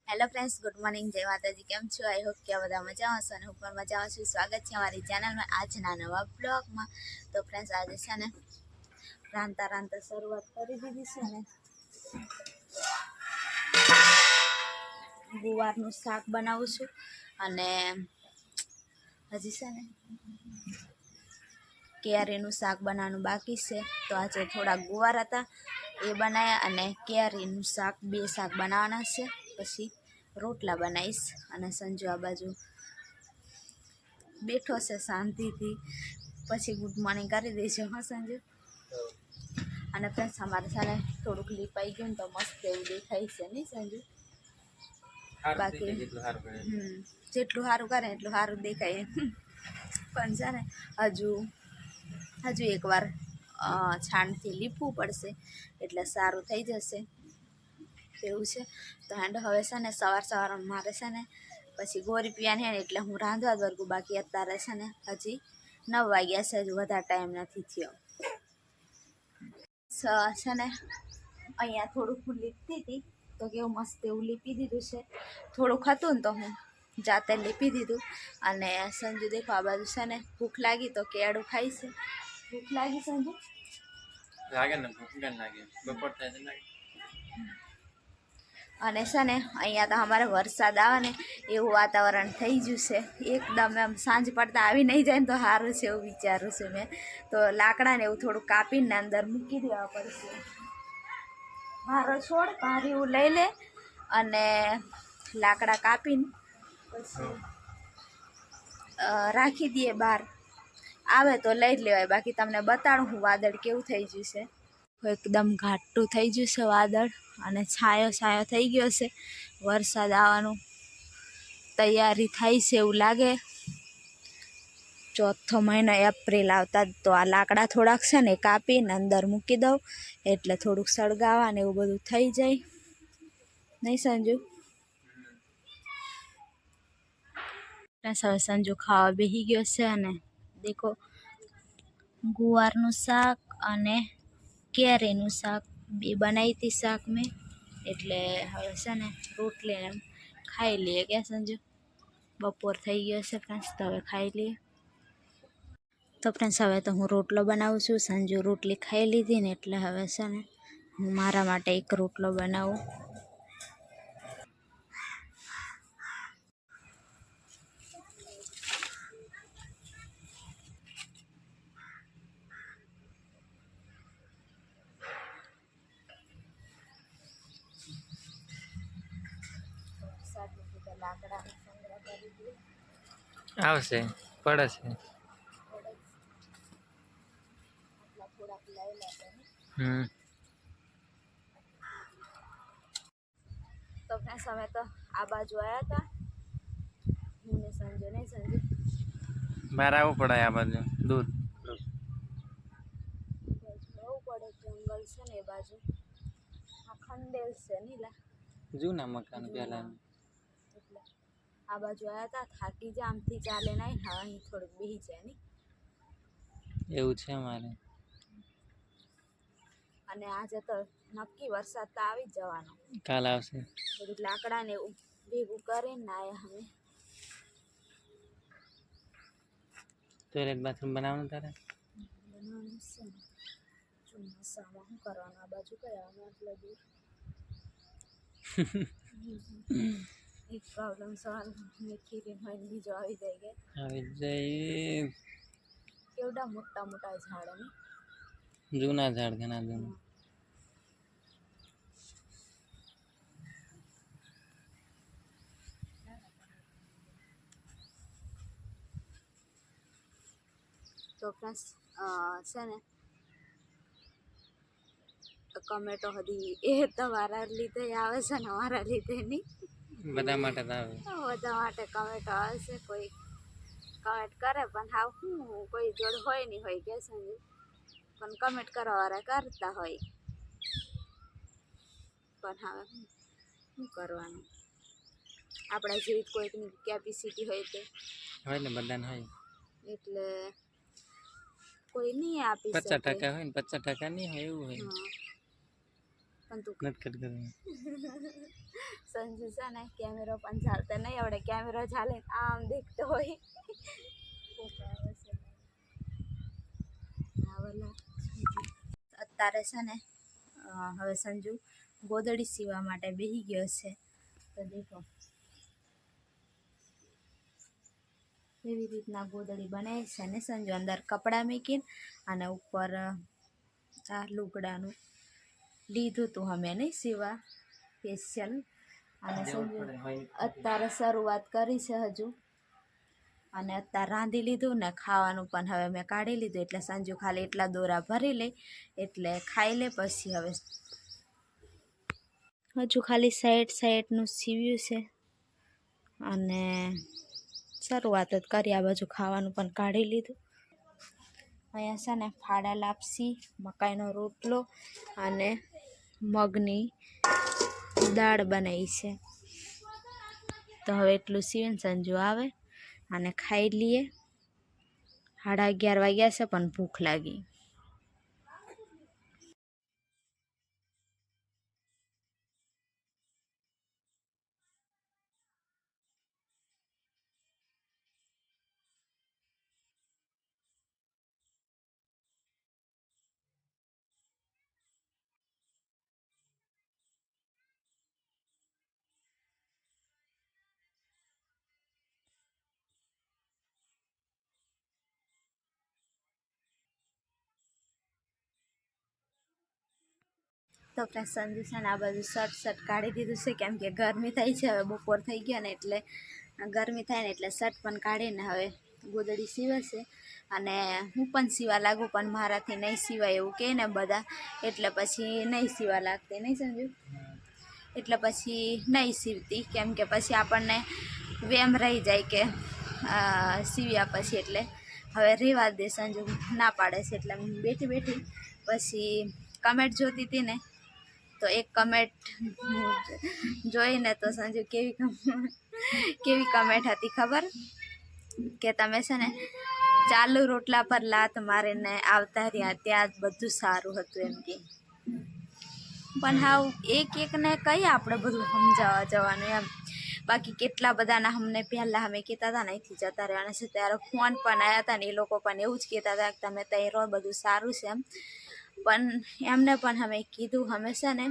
Hello friends, good morning, जय माता जी। केम छो? आई होप कि બધા મજામાં હશો અને હું પણ મજામાં છું। સ્વાગત છે અમારી ચેનલમાં આજના નવા બ્લોગમાં। તો ફ્રેન્ડ્સ, આજે છે ને રાંધતા શરૂઆત કરી દીધી છે ને ગુવારનું શાક બનાવું છું અને હજી છે ને કેરીનું શાક બનાવવાનું બાકી છે। તો આજે થોડા ગુવાર હતા એ બનાવ્યા અને કેરીનું શાક, બે શાક બનાવવાના છે। પછી રોટલા બનાવીશ અને સંજુ આ બાજુ બેઠો છે શાંતિથી। પછી ગુડ મોર્નિંગ કરી દઈશું, હા સંજુ? અને ફ્રેન્ડ્સ, અમારે છે ને થોડુંક લીપાઈ ગયું તો મસ્ત એવું દેખાય છે, નહીં સંજુ? બાકી જેટલું સારું કરે એટલું સારું દેખાય। પણ છે ને હજુ એકવાર છાણથી લીપવું પડશે એટલે સારું થઈ જશે એવું છે। તો એન્ડ હવે છે ને સવારમાં મારે છે ને પછી ગોરી પીવાની હે ને એટલે હું રાંધવા જ વર્ગું। બાકી અત્યારે છે ને હજી 9 વાગ્યા છે, હજુ વધારે ટાઈમ નથી થયો છે ને। અહીંયા થોડુંક હું લીપતી હતી તો કેવું મસ્ત એવું લીપી દીધું છે। થોડુંક હતું ને તો હું જાતે લીપી દીધું। અને સંજુ દેખો આ બાજુ છે ને ભૂખ લાગી તો કેળું ખાઈ છે। ભૂખ લાગી સંજુ? લાગે ને, ભૂખ કેમ લાગે? બપોર થાય છે લાગે। અને છે ને અહીંયા તો અમારે વરસાદ આવે ને એવું વાતાવરણ થઈ ગયું છે એકદમ। એમ સાંજ પડતા આવી નહીં જાય ને તો સારું છે એવું વિચારું છું મેં। તો લાકડાને એવું થોડું કાપીને અંદર મૂકી દેવા પડશે। મારો છોડ ભારી એવું લઈ લે અને લાકડા કાપીને પછી રાખી દઈએ બહાર, આવે તો લઈ જ લેવાય। બાકી તમને બતાડું હું વાદળ કેવું થઈ ગયું છે। એકદમ ઘાટું થઈ ગયું છે વાદળ અને છાયો થઈ ગયો છે। વરસાદ આવવાનું તૈયારી થાય છે એવું લાગે। ચોથો મહિનો એપ્રિલ આવતા તો આ લાકડા થોડાક છે ને કાપીને અંદર મૂકી દઉં એટલે થોડુંક સળગાવા ને એવું બધું થઈ જાય, નહીં સંજુ? હવે સંજુ ખાવા બેસી ગયો છે અને દેખો ગુવારનું શાક અને કેરીનું શાક બે બનાવી હતી શાક મેં, એટલે હવે છે ને રોટલી એમ ખાઈ લઈએ કે સંજુ? બપોર થઈ ગયો છે ફ્રેન્ડ્સ, તો હવે ખાઈ લઈએ। તો ફ્રેન્ડ્સ, હવે તો હું રોટલો બનાવું છું। સંજુ રોટલી ખાઈ લીધી ને એટલે હવે છે ને હું મારા માટે એક રોટલો બનાવું। આવશે, પડે છે। તો ફ્રેન્ડ્સ, અમે તો આ બાજુ આવ્યા હતા હું ને સંજુ, નહીં સંજુ? બહાર આવવું પડે આ બાજુ દૂર બહુ પડે, જંગલ છે ને એ બાજુ, આ ખંડેલ છે નીલા જૂના મકાન પેલા એટલે આ બાજુ આવ્યા હતા। થાકી જાય આમથી ચાલે નહીં, હા અહીં થોડુંક બેસી જાય નહીં એવું છે અમારે। અને આજે તો નક્કી વરસાદ તો આવી જ જવાનો, કાલ આવશે। બધું લાકડા ને એવું ભેગું કરીને આવ્યા અમે। ટોયલેટ બાથરૂમ બનાવવાનું તારે? બનાવવાનું છે ને, ચોમાસામાં શું કરવાનું? આ બાજુ કયા આટલા દૂર એક પ્રોબ્લેમ સોલ્વ ખીરી હોય ને બીજો આવી જાય કે આવી જાય। કેવડા મોટા મોટા ઝાડ ને જૂના ઝાડ, ઘણા જૂના। તો ફ્રેન્ડ્સ, છે ને કમેટો હજી એ તમારા લીધે આવે છે ને અમારા લીધે નહીં। બધા માટે તો આવે, બધા માટે કમેટો આવે છે। કોઈ કમેન્ટ કરે પણ હાવ શું કોઈ જોડ હોય નહીં હોય કે સંજુ? પણ કમેન્ટ કરવાવાળા કરતા હોય, પણ હવે શું કરવાનું? આપણા જેવી કોઈકની કેપેસિટી હોય તે હોય ને, બધાને હોય એટલે કોઈ નહીં આપી શકે। 50% હોય ને 50% નહીં હોય એવું હોય। પણ તું નટકટ કરે સંજુ છે ને કેમેરો પણ ચાલતો નહીં આવડે, કેમેરો ચાલે આમ દેખતો હોય. અત્યારે છે ને હવે સંજુ ગોદડી સીવવા માટે બેસી ગયો છે. તો દેખો એવી રીતના ગોદડી બનાવી છે ને સંજુ, અંદર કપડાં મૂકીને અને ઉપર આ લુગડાનું લીધું તું અમે નહીં સીવા સ્પેશિયલ. અને સંજુ અત્યારે શરૂઆત કરી છે હજુ, અને અત્યારે રાંધી લીધું ને ખાવાનું પણ હવે મેં કાઢી લીધું. એટલે સંજુ ખાલી એટલા દોરા ભરી લે એટલે ખાઈ લે. પછી હવે હજુ ખાલી સાઈડનું સીવ્યું છે અને શરૂઆત જ કરી. આ બાજુ ખાવાનું પણ કાઢી લીધું. અહીંયા છે ને ફાડા લાપસી, મકાઈનો રોટલો અને મગની દાળ બનાવી છે. તો હવે એટલું સીવીને સંજુ આવે અને ખાઈ લઈએ. 11:30 વાગ્યા છે પણ ભૂખ લાગી. તો ફ્રેન્ડ સંજુ છે ને આ બાજુ શર્ટ કાઢી દીધું છે, કેમ કે ગરમી થઈ છે. હવે બપોર થઈ ગયો ને એટલે ગરમી થાય ને એટલે શર્ટ પણ કાઢીને હવે ગોદડી સીવે છે. અને હું પણ સીવા લાગુ પણ મારાથી નહીં સીવાય એવું કહે ને બધા, એટલે પછી નહીં સીવા લાગતી નહીં સંજુ. એટલે પછી નહીં સીવતી, કેમ કે પછી આપણને વેમ રહી જાય કે સીવ્યા પછી. એટલે હવે રહેવા દે સંજુ ના પાડે છે. એટલે બેઠી બેઠી પછી કમેન્ટ જોતી હતી ને, તો એક કમેન્ટ જોઈને તો સંજુ કેવી કમેન્ટ હતી ખબર? કે તમે છે ને ચાલુ રોટલા પર લાત મારીને આવતા રહ્યા, ત્યાં જ બધું સારું હતું એમ કે. પણ હાવ એકને કઈ આપણે બધું સમજાવવા જવાનું એમ. બાકી કેટલા બધાના અમને પહેલાં અમે કહેતા હતા ને અહીંથી જતા રહેવાના છે, ત્યારે ફોન પણ આવ્યા હતા ને એ લોકો પણ એવું જ કહેતા હતા કે તમે ત્યાં રહો બધું સારું છે એમ. પણ એમને પણ અમે કીધું અમે છે ને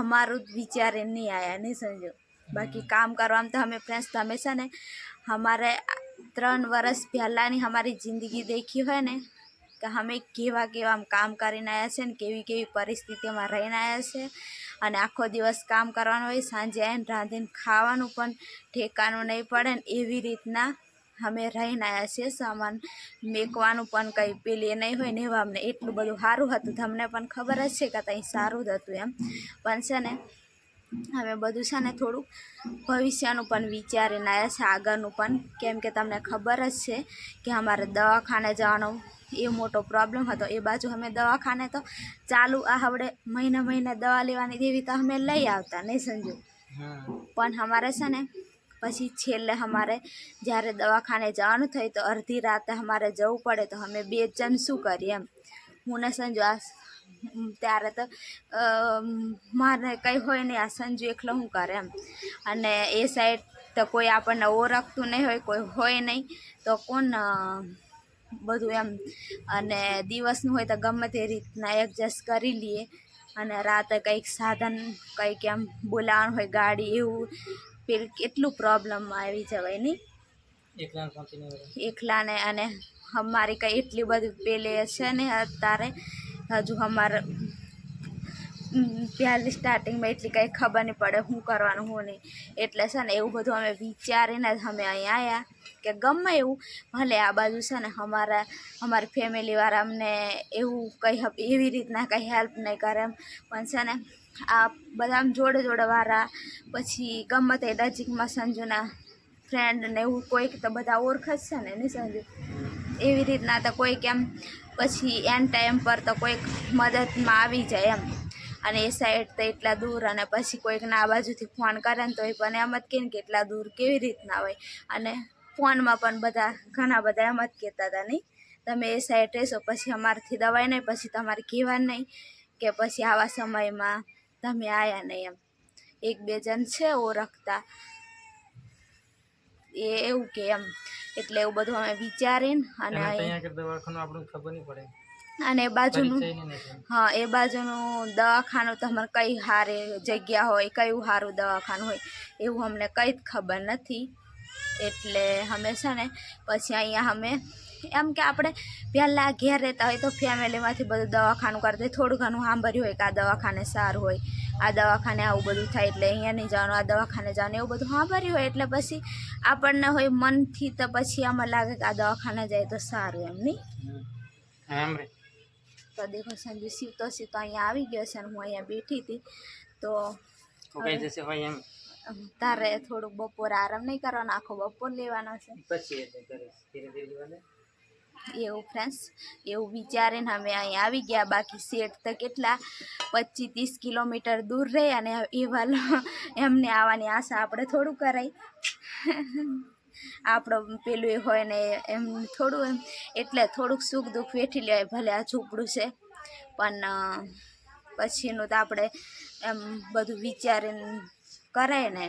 અમારું જ વિચારે નહીં આવ્યા નહીં સમજો. બાકી કામ કરવામાં તો અમે ફ્રેન્ડ્સ તમે છે ને અમારે 3 વર્ષ પહેલાંની અમારી જિંદગી દેખી હોય ને કે અમે કેવા કામ કરીને આવ્યા છે ને કેવી પરિસ્થિતિમાં રહીને આવ્યા છે. અને આખો દિવસ કામ કરવાનું હોય, સાંજે આવીને રાંધીને ખાવાનું પણ ઠેકાનું નહીં પડે ને એવી રીતના અમે રહીને આવ્યા છીએ. સામાન મેકવાનું પણ કંઈ પેલી નહીં હોય ને એવા અમને એટલું બધું સારું હતું. તમને પણ ખબર જ છે કે ત્યાં સારું જ હતું એમ. પણ છે ને અમે બધું છે ને થોડુંક ભવિષ્યનું પણ વિચારીને આવ્યા છે, આગળનું પણ. કેમ કે તમને ખબર જ છે કે અમારે દવાખાને જવાનો એ મોટો પ્રોબ્લેમ હતો. એ બાજુ અમે દવાખાને તો ચાલુ આવડે મહિને દવા લેવાની દેવી તો અમે લઈ આવતા નહીં સમજો. પણ અમારે છે ને પછી છેલ્લે અમારે જ્યારે દવાખાને જવાનું થયું તો અડધી રાતે અમારે જવું પડે. તો અમે 2 જણ શું કરીએ એમ. હું ને સંજુ ત્યારે તો મારે કંઈ હોય નહીં, આ સંજુ એકલો શું કરે એમ. અને એ સાઈડ તો કોઈ આપણને ઓળખતું નહીં હોય, કોઈ હોય નહીં તો કોણ બધું એમ. અને દિવસનું હોય તો ગમે તે રીતના એડજસ્ટ કરી લઈએ. અને રાતે કંઈક સાધન કંઈક એમ બોલાવવાનું હોય ગાડી એવું પેલું કેટલું પ્રોબ્લેમમાં આવી જવાય નહીં એકલાને. અને અમારી કંઈ એટલી બધી પેલે છે ને અત્યારે હજુ અમારે પહેલી સ્ટાર્ટિંગમાં એટલી કંઈ ખબર નહીં પડે શું કરવાનું શું નહીં. એટલે છે ને એવું બધું અમે વિચારીને જ અમે અહીંયા આવ્યા કે ગમે એવું ભલે આ બાજુ છે ને અમારી ફેમિલીવાળા અમને એવું કંઈ એવી રીતના કંઈ હેલ્પ નહીં કરે એમ. પણ છે ને આ બધા જોડે વાળા પછી ગમે તે નજીકમાં સંજુના ફ્રેન્ડ ને એવું કોઈક તો બધા ઓળખ જ છે ને નહીં સંજુ. એવી રીતના તો કોઈક એમ પછી એન ટાઈમ પર તો કોઈક મદદમાં આવી જાય એમ. અને એ સાઈડ તો એટલા દૂર, અને પછી કોઈકના આ બાજુથી ફોન કરે ને તો એ પણ એમ જ કહે ને કે એટલા દૂર કેવી રીતના હોય. અને ફોનમાં પણ ઘણા બધા એમ જ કહેતા હતા નહીં તમે એ સાઈડ રહેશો પછી અમારાથી દવાઈ નહીં, પછી તમારે કહેવાનું નહીં કે પછી આવા સમયમાં તમે આયા નહીં એમ. એક બે જણ છે ઓળખતા એ એવું કે એમ, એટલે એવું બધું અમે વિચારીને અને અને એ બાજુનું હા એ બાજુનું દવાખાનું તમારે કઈ સારી જગ્યા હોય, કયું સારું દવાખાનું હોય એવું અમને કંઈ જ ખબર નથી. એટલે અમે છે ને પછી અહીંયા અમે એમ કે આપણે પહેલાં ઘેર રહેતા હોય તો ફેમિલીમાંથી બધું દવાખાનું કરતા થોડું ઘણું સાંભળ્યું હોય કે આ દવાખાને સારું હોય, આ દવાખાને આવું બધું થાય એટલે અહીંયા નહીં જવાનું, આ દવાખાને જવાનું એવું બધું સાંભળ્યું હોય. એટલે પછી આપણને હોય મનથી તો પછી આમાં લાગે કે આ દવાખાને જાય તો સારું એમ નહીં. તો દેખો સંજુ સીવતો અહીંયા આવી ગયો છે અને હું અહીંયા બેઠી હતી. તો તારે થોડુંક બપોર આરામ નહીં કરવાનો, આખો બપોર લેવાનો છે એવું ફ્રેન્ડ્સ. એવું વિચારીને અમે અહીંયા આવી ગયા. બાકી સેટ તો કેટલા 25-30 કિલોમીટર દૂર રહે અને એવા એમને આવવાની આશા આપણે થોડું કરાય. આપણો પેલું એ હોય ને એમ થોડું એમ, એટલે થોડુંક સુખ દુઃખ વેઠી લેવાય. ભલે આ ઝૂંપડું છે પણ પછીનું તો આપણે એમ બધું વિચારીને કરાય ને.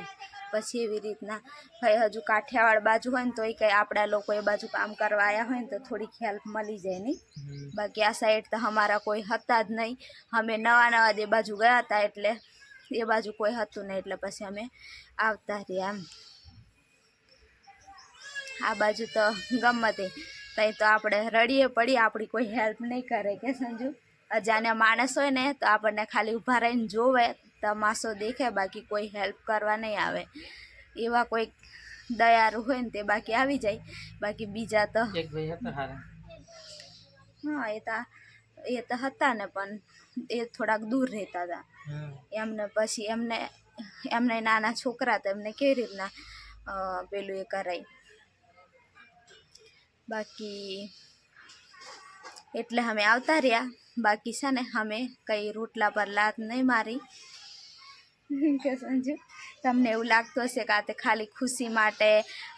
પછી એવી રીતના ભાઈ હજુ કાઠિયાવાડ બાજુ હોય ને તો એ કંઈ આપણા લોકો એ બાજુ કામ કરવા આવ્યા હોય ને તો થોડીક હેલ્પ મળી જાય નહીં. બાકી આ સાઈડ તો અમારા કોઈ હતા જ નહીં. અમે નવા જ એ બાજુ ગયા હતા એટલે એ બાજુ કોઈ હતું નહીં એટલે પછી અમે આવતા રહ્યા એમ. આ બાજુ તો ગમે તે ત્યાં તો આપણે રડીએ પડીએ, આપણી કોઈ હેલ્પ નહીં કરે કે સંજુ. અજાણ્યા માણસ હોય ને તો આપણને ખાલી ઊભા રહીને જોવે, તમાશો દેખે, બાકી કોઈ હેલ્પ કરવા નહીં આવે. એવા કોઈ દયાળુ હોય ને તે બાકી આવી જાય. બાકી બીજા તો હા એ તો હતા ને પણ એ થોડાક દૂર રહેતા હતા એમને. પછી એમને નાના છોકરા તો એમને કેવી રીતના પેલું એ કરાય. બાકી એટલે અમે આવતા રહ્યા. બાકી છે ને અમે કંઈ રોટલા પર લાત નહીં મારી કે સમજુ. તમને એવું લાગતું હશે કે આ તે ખાલી ખુશી માટે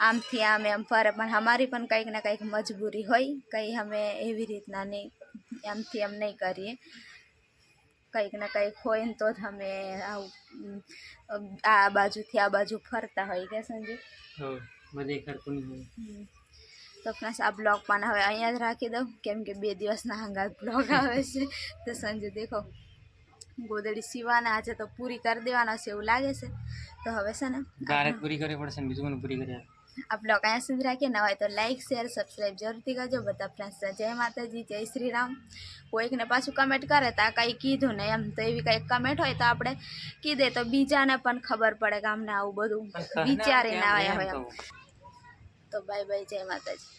આમથી આમ એમ ફરે, પણ અમારી પણ કંઈક ને કંઈક મજબૂરી હોય. કંઈ અમે એવી રીતના નહીં એમથી એમ નહીં કરીએ. કંઈક ને કંઈક હોય ને તો જ અમે આવું આ બાજુથી આ બાજુ ફરતા હોય કે સંજુ. તો ફ્રેન્ડ્સ આ બ્લોગ પણ હવે અહીંયા જ રાખી દઉં કેમ કે 2 દિવસના હંગાત બ્લોગ આવે છે. તો સંજુ દેખો ગોદડી સીવાના આજે તો પૂરી કરી દેવાના છે એવું લાગે છે. તો હવે છે ને પૂરી કરવી પડશે ને બીજું પૂરી કરી આ બ્લોગ અહીંયા સુધી રાખીએ. ન હોય તો લાઈક શેર સબસ્ક્રાઈબ જરૂરથી કરજો બધા ફ્રેન્ડ્સ. જય માતાજી, જય શ્રી રામ. કોઈકને પાછું કમેન્ટ કરે તો આ કંઈ કીધું ને એમ, તો એવી કંઈક કમેન્ટ હોય તો આપણે કીધે તો બીજાને પણ ખબર પડે કે અમને આવું બધું વિચારીને આવ્યા હોય એમ. તો બાય બાય, જય માતાજી.